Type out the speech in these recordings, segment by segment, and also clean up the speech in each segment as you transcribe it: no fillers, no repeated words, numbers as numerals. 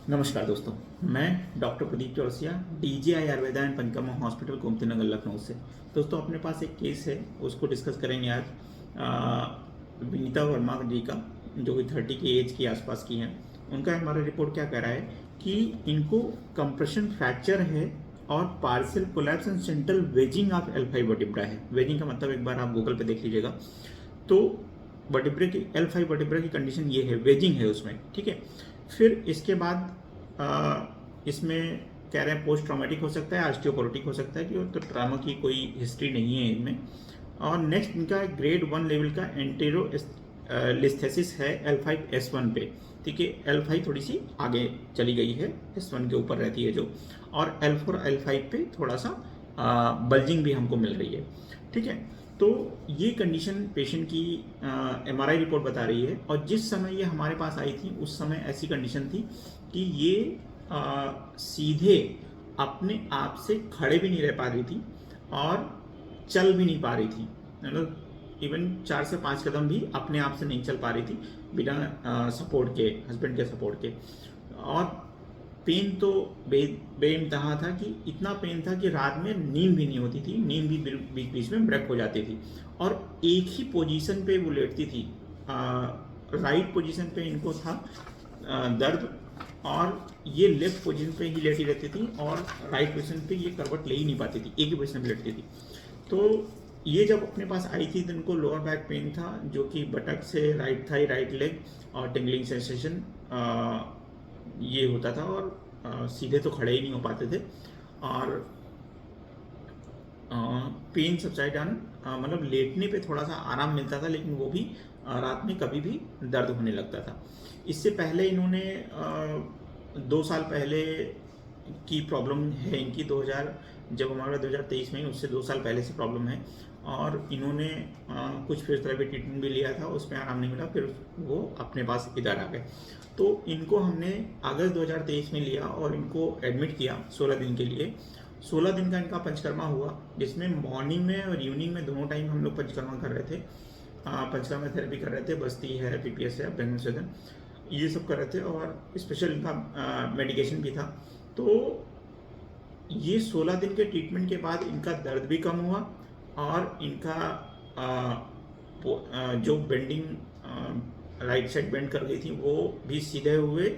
नमस्कार दोस्तों, मैं doctor Pradeep Chaurasia, DGI Ayurveda and Panchakarma hospital Gomti Nagar Lucknow से। दोस्तों अपने पास एक केस है, उसको डिस्कस करेंगे आज। विनीता वर्मा जी का, जो कि 30 की एज के आसपास की हैं। उनका हमारा रिपोर्ट क्या कह रहा है कि इनको कंप्रेशन फ्रैक्चर है और partial collapse and central waging of L5 vertebra है। वेजिंग का मतलब एक बार आप गूगल पे देख लीजिएगा। तो वर्टिब्रा की L5 वर्टिब्रा की कंडीशन ये है, वेजिंग है उसमें, ठीक है। फिर इसके बाद इसमें कह रहे हैं पोस्ट ट्रॉमेटिक हो सकता है, ऑस्टियोपोरोटिक हो सकता है, कि तो ट्रामा की कोई हिस्ट्री नहीं है इनमें। और नेक्स्ट इनका ग्रेड 1 लेवल का एंटेरो लिस्थेसिस है L5S1 पे, ठीक है। L5 थोड़ी सी आगे चली गई है, S1 के ऊपर रहती है जो, और L4 L5 पे थोड़ा सा बल्जिंग भी हमको मिल रही है, ठीक है। तो ये कंडीशन पेशेंट की MRI रिपोर्ट बता रही है। और जिस समय ये हमारे पास आई थी उस समय ऐसी कंडीशन थी कि ये सीधे अपने आप से खड़े भी नहीं रह पा रही थी और चल भी नहीं पा रही थी, मतलब इवन 4 से 5 कदम भी अपने आप से नहीं चल पा रही थी बिना सपोर्ट के, हस्बैंड के सपोर्ट के। और पेन तो बेइंतहा था, कि इतना पेन था कि रात में नींद भी नहीं होती थी, नींद भी बीच बीच में ब्रेक हो जाती थी। और एक ही पोजीशन पे वो लेटती थी, राइट पोजीशन पे इनको था दर्द, और ये लेफ्ट पोजीशन पे ही लेटी रहती थी, और राइट पोजीशन पे ये करवट ले ही नहीं पाती थी, एक ही पोजीशन पे लेटती थी। तो ये जब अपने पास आई थी तो इनको लोअर बैक पेन था, जो कि बटक से राइट थाई, राइट लेग और टिंगलिंग सेंसेशन ये होता था। और सीधे तो खड़े ही नहीं हो पाते थे। और पेन सबसाइड मतलब लेटने पे थोड़ा सा आराम मिलता था, लेकिन वो भी रात में कभी भी दर्द होने लगता था। इससे पहले इन्होंने 2 साल पहले की प्रॉब्लम है इनकी, 2000 जब हमारा 2023 में, उससे 2 साल पहले से प्रॉब्लम है। और इन्होंने कुछ फिजियोथेरेपी ट्रीटमेंट भी लिया था, उसमें आराम नहीं मिला, फिर वो अपने पास इधर आ गए। तो इनको हमने अगस्त 2023 में लिया और इनको एडमिट किया 16 दिन के लिए। 16 दिन का इनका पंचकर्मा हुआ, जिसमें मॉर्निंग में और इवनिंग में दोनों टाइम हम लोग पंचकर्मा कर रहे थे, पंचकर्मा थेरेपी कर रहे थे। बस्ती है, PPS है, अभ्यंगन शोधन, ये सब कर रहे थे। और स्पेशल इनका मेडिकेशन भी था। तो ये 16 दिन के ट्रीटमेंट के बाद इनका दर्द भी कम हुआ, और इनका जो बेंडिंग राइट साइड बेंड कर गई थी वो भी सीधे हुए।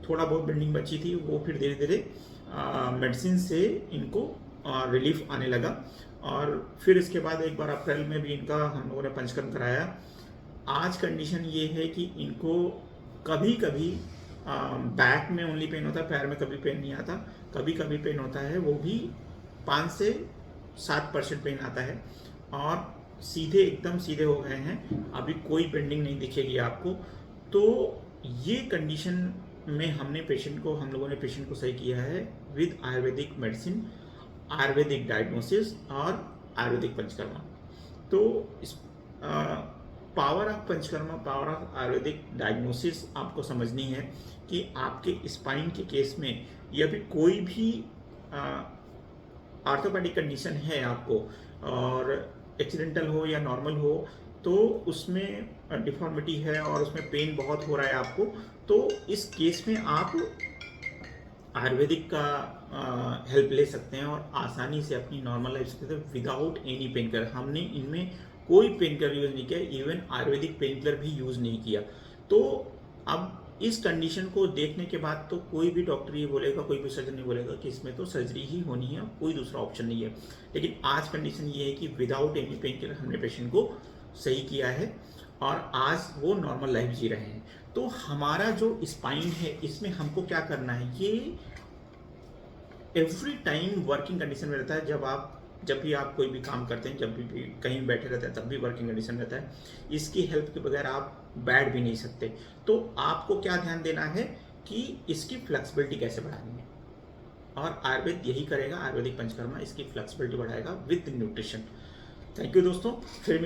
थोड़ा बहुत बेंडिंग बची थी, वो फिर धीरे धीरे मेडिसिन से इनको रिलीफ आने लगा। और फिर इसके बाद एक बार अप्रैल में भी इनका हम लोगों ने पंचकर्म कराया। आज कंडीशन ये है कि इनको कभी कभी बैक में ओनली पेन होता है, पैर में कभी पेन नहीं आता। कभी कभी पेन होता है, वो भी 5 से 7% पेन आता है। और सीधे एकदम सीधे हो गए हैं, अभी कोई बेंडिंग नहीं दिखेगी आपको। तो ये कंडीशन में हम लोगों ने पेशेंट को सही किया है with Ayurvedic medicine, Ayurvedic diagnosis और आयुर्वेदिक पंचकर्मा। तो इस power of panchakarma, power of Ayurvedic diagnosis आपको समझनी है कि आपके स्पाइन के केस में, या फिर कोई भी ऑर्थोपेडिक कंडीशन है आपको, और एक्सीडेंटल हो या नॉर्मल हो, तो उसमें डिफॉर्मिटी है और उसमें पेन बहुत हो रहा है आपको, तो इस केस में आप आयुर्वेदिक का हेल्प ले सकते हैं और आसानी से अपनी नॉर्मल लाइफ से विदाउट एनी पेन किलर। हमने इनमें कोई पेन किलर यूज़ नहीं किया, इवन आयुर्वेदिक पेन किलर भी यूज़ नहीं किया। तो अब इस कंडीशन को देखने के बाद तो कोई भी डॉक्टर ये बोलेगा, कोई भी सर्जन नहीं बोलेगा कि इसमें तो सर्जरी ही होनी है, कोई दूसरा ऑप्शन नहीं है। लेकिन आज कंडीशन ये है कि विदाउट एनी पेन किलर हमने पेशेंट को सही किया है, और आज वो नॉर्मल लाइफ जी रहे हैं। तो हमारा जो स्पाइन है, इसमें हमको क्या करना है, ये एवरी टाइम वर्किंग कंडीशन में रहता है। जब भी आप कोई भी काम करते हैं, जब भी कहीं बैठे रहते हैं, तब भी वर्किंग कंडीशन रहता है। इसकी हेल्प के बगैर आप बैठ भी नहीं सकते। तो आपको क्या ध्यान देना है कि इसकी फ्लेक्सिबिलिटी कैसे बढ़ानी है, और आयुर्वेद यही करेगा, आयुर्वेदिक पंचकर्मा इसकी फ्लेक्सिबिलिटी बढ़ाएगा विद न्यूट्रिशन। थैंक यू दोस्तों, फिर